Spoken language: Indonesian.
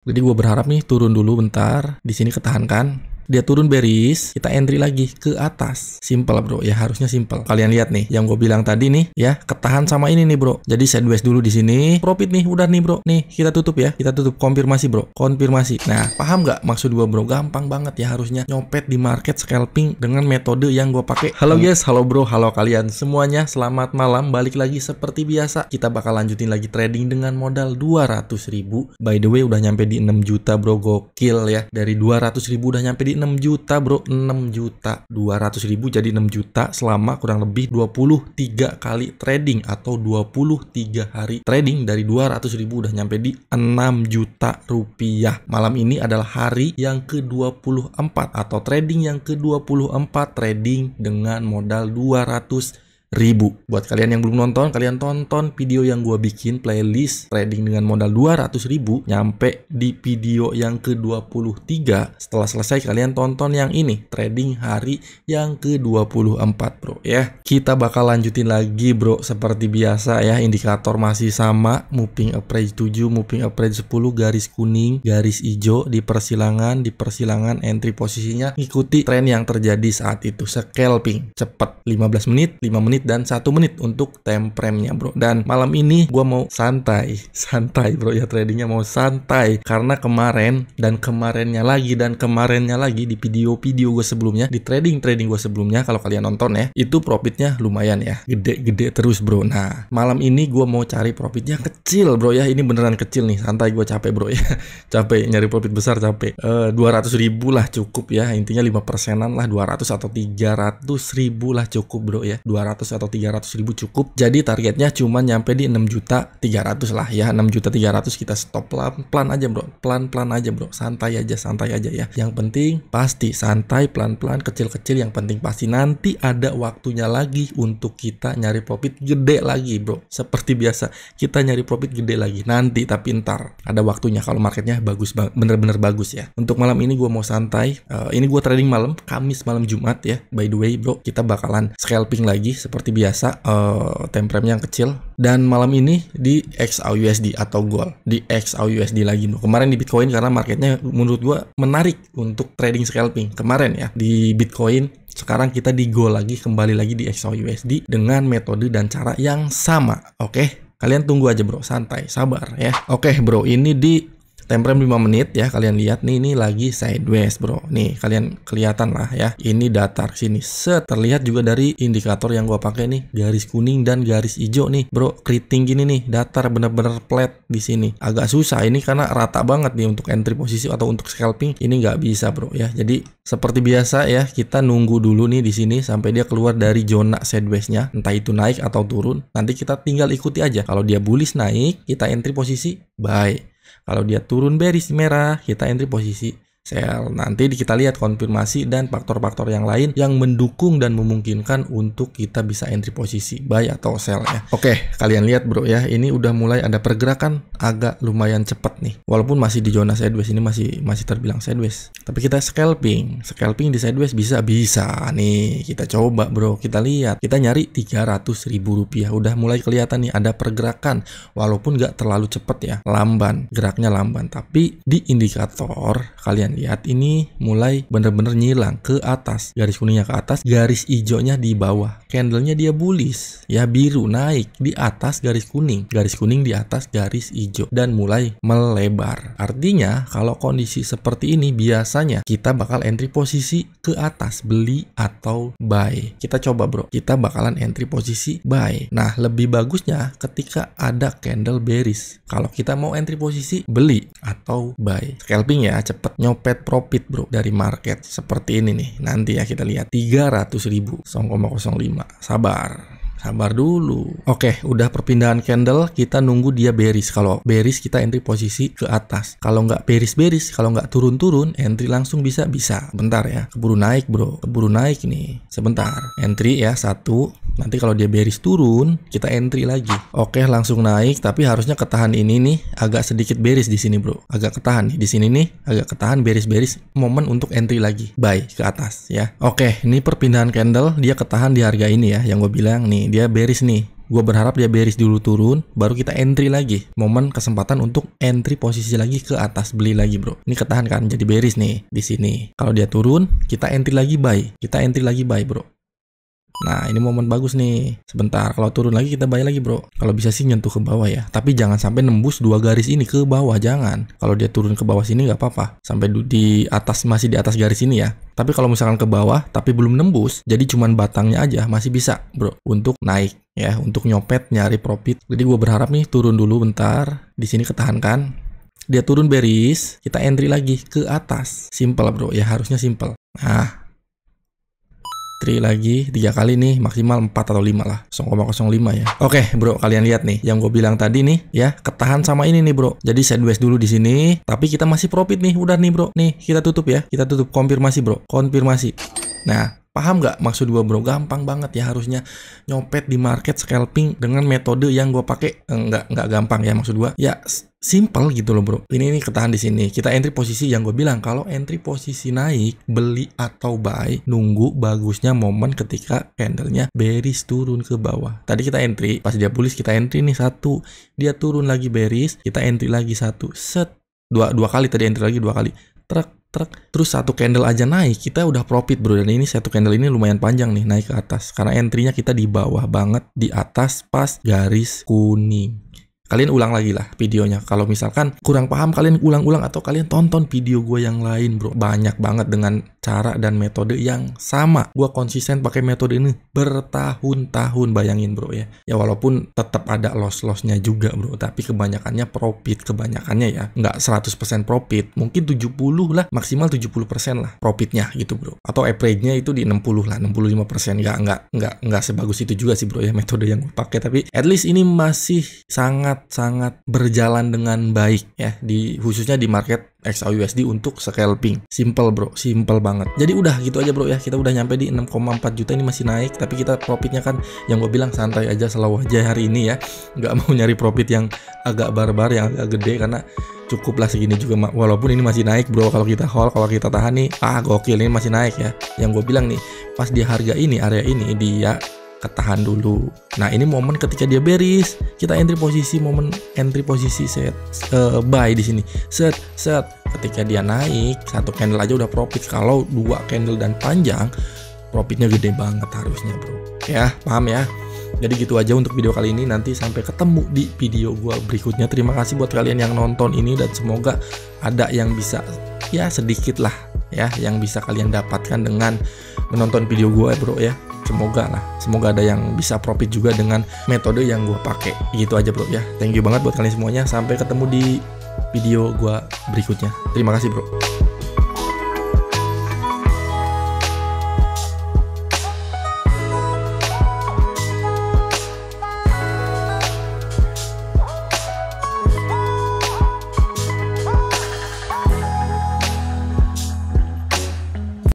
Jadi gue berharap nih turun dulu bentar, di sini ketahankan. Dia turun bearish, kita entry lagi ke atas. Simple bro, ya harusnya simple. Kalian lihat nih, yang gue bilang tadi nih, ya ketahan sama ini nih bro. Jadi sideways dulu di sini, profit nih, udah nih bro. Nih kita tutup ya, kita tutup konfirmasi bro, konfirmasi. Nah paham nggak maksud gue bro? Gampang banget ya harusnya nyopet di market scalping dengan metode yang gue pakai. Halo guys, halo bro, halo kalian semuanya. Selamat malam, balik lagi seperti biasa. Kita bakal lanjutin lagi trading dengan modal 200.000. By the way udah nyampe di 6 juta bro, gokil ya. Dari 200.000 udah nyampe di 6 juta bro, 6 juta 200.000 jadi 6 juta selama kurang lebih 23 kali trading atau 23 hari trading. Dari 200.000 udah nyampe di 6 juta rupiah. Malam ini adalah hari yang ke-24 atau trading yang ke-24, trading dengan modal 200.000. Buat kalian yang belum nonton, kalian tonton video yang gue bikin playlist trading dengan modal 200.000 nyampe di video yang ke-23. Setelah selesai kalian tonton yang ini, trading hari yang ke-24 bro ya. Kita bakal lanjutin lagi bro seperti biasa ya. Indikator masih sama, moving average 7, moving average 10, garis kuning, garis hijau di persilangan entry posisinya ikuti tren yang terjadi saat itu. Scalping cepet 15 menit, 5 menit dan 1 menit untuk time frame-nya bro. Dan malam ini gua mau santai bro ya, tradingnya mau santai karena kemarin dan kemarinnya lagi di video-video gue sebelumnya, di trading gue sebelumnya, kalau kalian nonton ya, itu profitnya lumayan ya, gede terus bro. Nah malam ini gue mau cari profitnya kecil bro ya, ini beneran kecil nih, santai. Gue capek bro ya capek nyari profit besar, capek. 200.000 lah cukup ya, intinya 5%an lah, 200 atau 300.000 lah cukup bro ya, 200 atau 300.000 cukup. Jadi targetnya cuma nyampe di 6.300.000 lah ya, 6.300.000 kita stop pelan-pelan aja bro, pelan-pelan aja bro, santai aja ya. Yang penting pasti santai, pelan-pelan, kecil-kecil, yang penting pasti nanti ada waktunya lagi untuk kita nyari profit gede lagi bro. Seperti biasa kita nyari profit gede lagi nanti, tapi ntar ada waktunya kalau marketnya bagus, bener-bener bagus ya. Untuk malam ini gue mau santai. Ini gue trading malam Kamis, malam Jumat ya. By the way bro, kita bakalan scalping lagi seperti biasa, time frame yang kecil. Dan malam ini di XAUUSD atau gold, di XAUUSD lagi bro. Kemarin di Bitcoin karena marketnya menurut gua menarik untuk trading scalping kemarin ya di Bitcoin. Sekarang kita di gold lagi, kembali lagi di XAUUSD dengan metode dan cara yang sama. Oke, kalian tunggu aja bro, santai, sabar ya. Oke bro, ini di time frame 5 menit ya, kalian lihat nih, ini lagi sideways bro. Nih kalian kelihatan lah ya, ini datar sini. Terlihat juga dari indikator yang gua pakai nih, garis kuning dan garis hijau nih bro, keriting gini nih, datar, bener-bener flat di sini. Agak susah ini karena rata banget nih untuk entry posisi atau untuk scalping, ini nggak bisa bro ya. Jadi seperti biasa ya, kita nunggu dulu nih di sini sampai dia keluar dari zona sideways-nya, entah itu naik atau turun. Nanti kita tinggal ikuti aja. Kalau dia bullish naik, kita entry posisi buy. Kalau dia turun bearish merah, kita entry posisi sell. Nanti kita lihat konfirmasi dan faktor-faktor yang lain yang mendukung dan memungkinkan untuk kita bisa entry posisi buy atau sell ya. Oke, kalian lihat bro ya, ini udah mulai ada pergerakan agak lumayan cepat nih. Walaupun masih di zona sideways, ini masih terbilang sideways. Tapi kita scalping di sideways bisa nih. Kita coba bro, kita lihat, kita nyari 300.000 rupiah. Udah mulai kelihatan nih ada pergerakan, walaupun nggak terlalu cepat ya, geraknya lamban. Tapi di indikator kalian lihat ini mulai bener-bener nyilang ke atas, garis kuningnya ke atas, garis hijaunya di bawah, candlenya dia bullish ya, biru naik di atas garis kuning di atas garis hijau dan mulai melebar. Artinya kalau kondisi seperti ini biasanya kita bakal entry posisi ke atas, beli atau buy. Kita coba bro, kita bakalan entry posisi buy. Nah lebih bagusnya ketika ada candle bearish, kalau kita mau entry posisi beli atau buy. Scalping ya, cepet nyopet profit bro dari market seperti ini nih. Nanti ya kita lihat 300.000, 0,05. Sabar dulu. Oke, udah perpindahan candle, kita nunggu dia bearish. Kalau bearish kita entry posisi ke atas. Kalau nggak bearish, kalau nggak turun, entry langsung bisa. Bentar ya, keburu naik bro, keburu naik nih. Sebentar, entry ya 1. Nanti kalau dia bearish turun, kita entry lagi. Oke, langsung naik, tapi harusnya ketahan ini nih, agak sedikit bearish di sini bro. Agak ketahan nih di sini nih, agak ketahan bearish, momen untuk entry lagi, buy ke atas ya. Oke, ini perpindahan candle, dia ketahan di harga ini ya, yang gue bilang nih, dia bearish nih. Gue berharap dia bearish dulu turun, baru kita entry lagi. Momen kesempatan untuk entry posisi lagi ke atas, beli lagi bro. Ini ketahan kan, jadi bearish nih di sini. Kalau dia turun, kita entry lagi buy. Kita entry lagi buy bro. Nah, ini momen bagus nih. Sebentar, kalau turun lagi kita buy lagi bro. Kalau bisa sih nyentuh ke bawah ya. Tapi jangan sampai nembus 2 garis ini ke bawah, jangan. Kalau dia turun ke bawah sini nggak apa-apa. Sampai di atas, masih di atas garis ini ya. Tapi kalau misalkan ke bawah, tapi belum nembus, jadi cuman batangnya aja, masih bisa bro. Untuk naik ya, untuk nyopet, nyari profit. Jadi gue berharap nih turun dulu bentar. Di sini ketahankan. Dia turun bearish, kita entry lagi ke atas. Simple bro, ya harusnya simple. Nah, entry lagi 3 kali nih, maksimal 4 atau 5 lah, 0,05 ya. Oke bro, kalian lihat nih yang gue bilang tadi nih ya, ketahan sama ini nih bro. Jadi sideways dulu di sini, tapi kita masih profit nih. Udah nih bro, nih kita tutup ya, kita tutup, konfirmasi bro, konfirmasi. Nah, paham nggak maksud gue bro? Gampang banget ya harusnya nyopet di market scalping dengan metode yang gue pakai. Nggak gampang ya, maksud gue ya simple gitu loh bro. Ini ketahan di sini. Kita entry posisi yang gue bilang, kalau entry posisi naik, beli atau buy, nunggu bagusnya momen ketika candlenya bearish turun ke bawah. Tadi kita entry, pas dia bullish kita entry nih 1, dia turun lagi bearish, kita entry lagi 1, set, dua kali tadi entry lagi 2 kali, truk, terus 1 candle aja naik, kita udah profit bro. Dan ini 1 candle ini lumayan panjang nih naik ke atas, karena entry-nya kita di bawah banget, di atas pas garis kuning. Kalian ulang lagi lah videonya. Kalau misalkan kurang paham, kalian ulang-ulang atau kalian tonton video gue yang lain bro. Banyak banget dengan cara dan metode yang sama. Gue konsisten pakai metode ini bertahun-tahun, bayangin bro ya. Ya walaupun tetap ada loss-lossnya juga bro. Tapi kebanyakannya profit, kebanyakannya ya. Nggak 100% profit. Mungkin 70 lah, maksimal 70% lah profitnya gitu bro. Atau average-nya itu di 60 lah, 65%. Nggak sebagus itu juga sih bro ya metode yang gue pakai. Tapi at least ini masih sangat berjalan dengan baik ya, khususnya di market XAUUSD untuk scalping. Simple bro, simple banget. Jadi udah gitu aja bro ya, kita udah nyampe di 6,4 juta, ini masih naik, tapi kita profitnya kan yang gue bilang santai aja, slow aja hari ini ya. Nggak mau nyari profit yang agak barbar, yang agak gede, karena cukup lah segini juga. Walaupun ini masih naik bro, kalau kita hold, kalau kita tahan nih, gokil, ini masih naik ya. Yang gue bilang nih, pas di harga ini, area ini dia ketahan dulu. Nah, ini momen ketika dia bearish, kita entry posisi, momen entry posisi set buy di sini. Set. Ketika dia naik, 1 candle aja udah profit. Kalau 2 candle dan panjang, profitnya gede banget harusnya, bro. Ya, paham ya? Jadi gitu aja untuk video kali ini. Nanti sampai ketemu di video gua berikutnya. Terima kasih buat kalian yang nonton ini, dan semoga ada yang bisa ya sedikit lah ya yang bisa kalian dapatkan dengan menonton video gua bro ya. Semoga ada yang bisa profit juga dengan metode yang gue pakai. Gitu aja bro ya. Thank you banget buat kalian semuanya. Sampai ketemu di video gue berikutnya. Terima kasih bro.